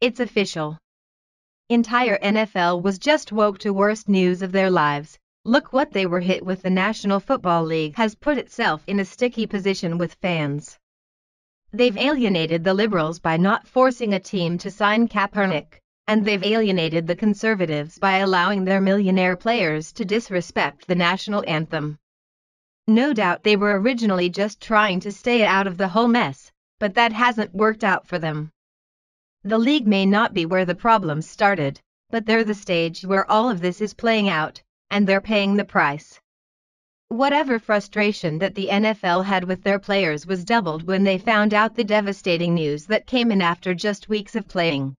It's official. Entire NFL was just woke to worst news of their lives. Look what they were hit with. The National Football League has put itself in a sticky position with fans. They've alienated the liberals by not forcing a team to sign Kaepernick, and they've alienated the conservatives by allowing their millionaire players to disrespect the national anthem. No doubt they were originally just trying to stay out of the whole mess, but that hasn't worked out for them. The league may not be where the problems started, but they're the stage where all of this is playing out, and they're paying the price. Whatever frustration that the NFL had with their players was doubled when they found out the devastating news that came in after just weeks of playing.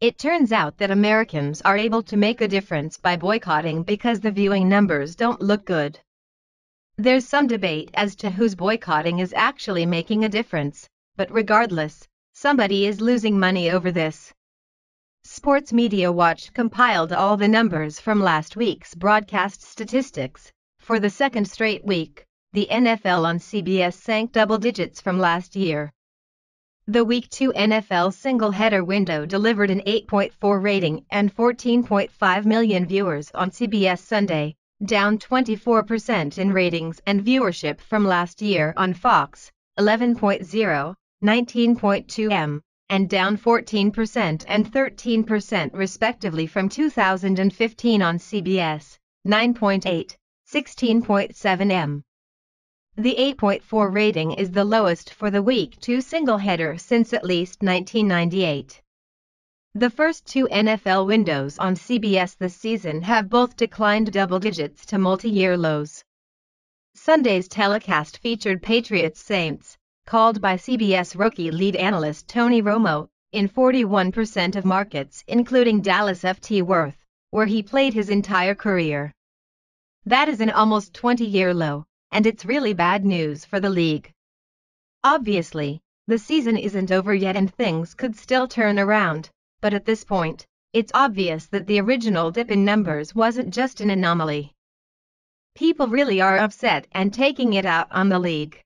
It turns out that Americans are able to make a difference by boycotting because the viewing numbers don't look good. There's some debate as to whose boycotting is actually making a difference, but regardless, somebody is losing money over this. Sports Media Watch compiled all the numbers from last week's broadcast statistics. For the second straight week, the NFL on CBS sank double digits from last year. The Week 2 NFL single-header window delivered an 8.4 rating and 14.5 million viewers on CBS Sunday, down 24% in ratings and viewership from last year on Fox, 11.0, 19.2 m, and down 14% and 13% respectively from 2015 on CBS, 9.8, 16.7 m. The 8.4 rating is the lowest for the Week 2 single-header since at least 1998. The first two NFL windows on CBS this season have both declined double digits to multi-year lows. Sunday's telecast featured Patriots-Saints, called by CBS rookie lead analyst Tony Romo, in 41% of markets including Dallas Fort Worth, where he played his entire career. That is an almost 20-year low, and it's really bad news for the league. Obviously, the season isn't over yet and things could still turn around, but at this point, it's obvious that the original dip in numbers wasn't just an anomaly. People really are upset and taking it out on the league.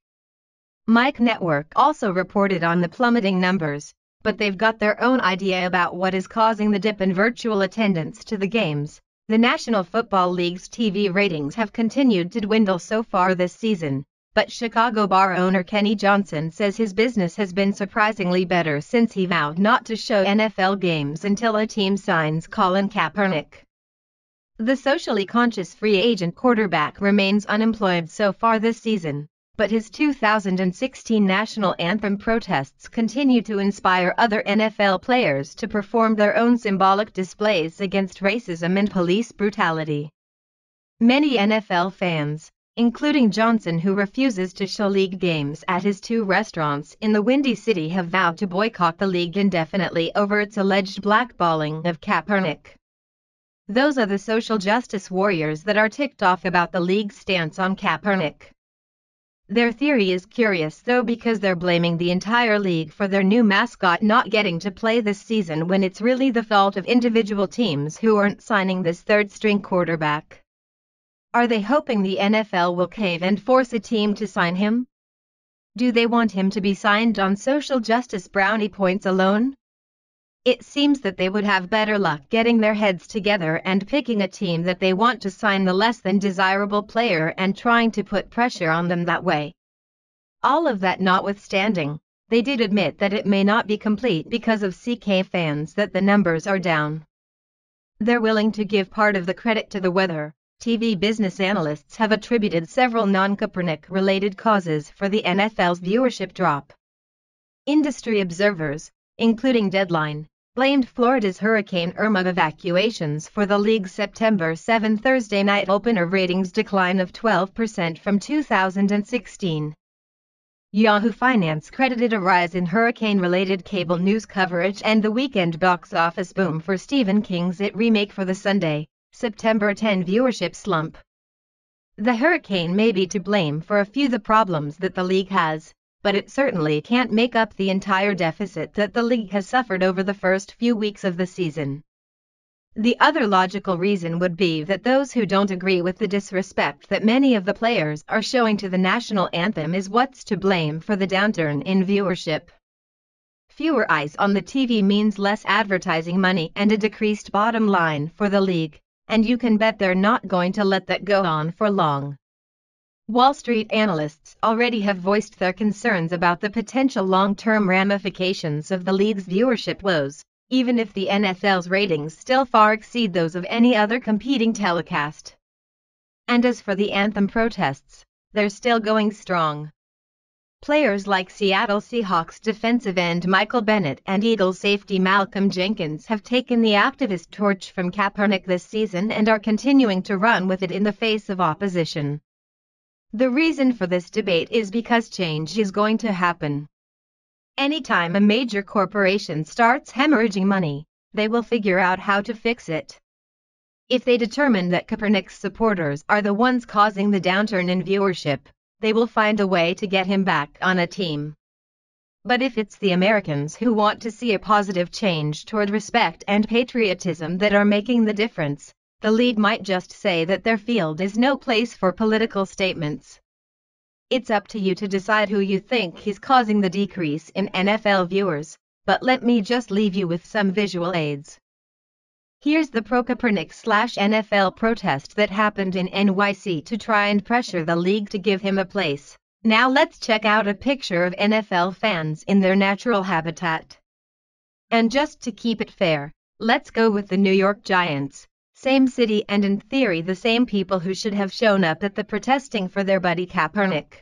Mike Network also reported on the plummeting numbers, but they've got their own idea about what is causing the dip in virtual attendance to the games. The National Football League's TV ratings have continued to dwindle so far this season, but Chicago bar owner Kenny Johnson says his business has been surprisingly better since he vowed not to show NFL games until a team signs Colin Kaepernick. The socially conscious free agent quarterback remains unemployed so far this season, but his 2016 national anthem protests continue to inspire other NFL players to perform their own symbolic displays against racism and police brutality. Many NFL fans, including Johnson, who refuses to show league games at his two restaurants in the Windy City, have vowed to boycott the league indefinitely over its alleged blackballing of Kaepernick. Those are the social justice warriors that are ticked off about the league's stance on Kaepernick. Their theory is curious though, because they're blaming the entire league for their new mascot not getting to play this season when it's really the fault of individual teams who aren't signing this third-string quarterback. Are they hoping the NFL will cave and force a team to sign him? Do they want him to be signed on social justice brownie points alone? It seems that they would have better luck getting their heads together and picking a team that they want to sign the less than desirable player and trying to put pressure on them that way. All of that notwithstanding, they did admit that it may not be complete because of CK fans that the numbers are down. They're willing to give part of the credit to the weather. TV business analysts have attributed several non-Kaepernick-related causes for the NFL's viewership drop. Industry observers, including Deadline, blamed Florida's Hurricane Irma evacuations for the league's September 7 Thursday night opener ratings decline of 12% from 2016. Yahoo Finance credited a rise in hurricane-related cable news coverage and the weekend box office boom for Stephen King's It remake for the Sunday, September 10 viewership slump. The hurricane may be to blame for a few of the problems that the league has, but it certainly can't make up the entire deficit that the league has suffered over the first few weeks of the season. The other logical reason would be that those who don't agree with the disrespect that many of the players are showing to the national anthem is what's to blame for the downturn in viewership. Fewer eyes on the TV means less advertising money and a decreased bottom line for the league, and you can bet they're not going to let that go on for long. Wall Street analysts already have voiced their concerns about the potential long-term ramifications of the league's viewership woes, even if the NFL's ratings still far exceed those of any other competing telecast. And as for the anthem protests, they're still going strong. Players like Seattle Seahawks defensive end Michael Bennett and Eagles safety Malcolm Jenkins have taken the activist torch from Kaepernick this season and are continuing to run with it in the face of opposition. The reason for this debate is because change is going to happen. Anytime a major corporation starts hemorrhaging money, they will figure out how to fix it. If they determine that Kaepernick's supporters are the ones causing the downturn in viewership, they will find a way to get him back on a team. But if it's the Americans who want to see a positive change toward respect and patriotism that are making the difference, the league might just say that their field is no place for political statements. It's up to you to decide who you think is causing the decrease in NFL viewers, but let me just leave you with some visual aids. Here's the pro-Kaepernick/NFL protest that happened in NYC to try and pressure the league to give him a place. Now let's check out a picture of NFL fans in their natural habitat. And just to keep it fair, let's go with the New York Giants, same city and in theory the same people who should have shown up at the protesting for their buddy Kaepernick.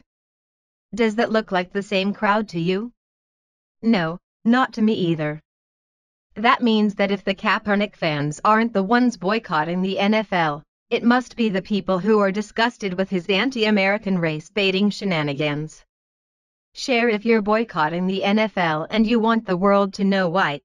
Does that look like the same crowd to you? No, not to me either. That means that if the Kaepernick fans aren't the ones boycotting the NFL, it must be the people who are disgusted with his anti-American race-baiting shenanigans. Share if you're boycotting the NFL and you want the world to know why.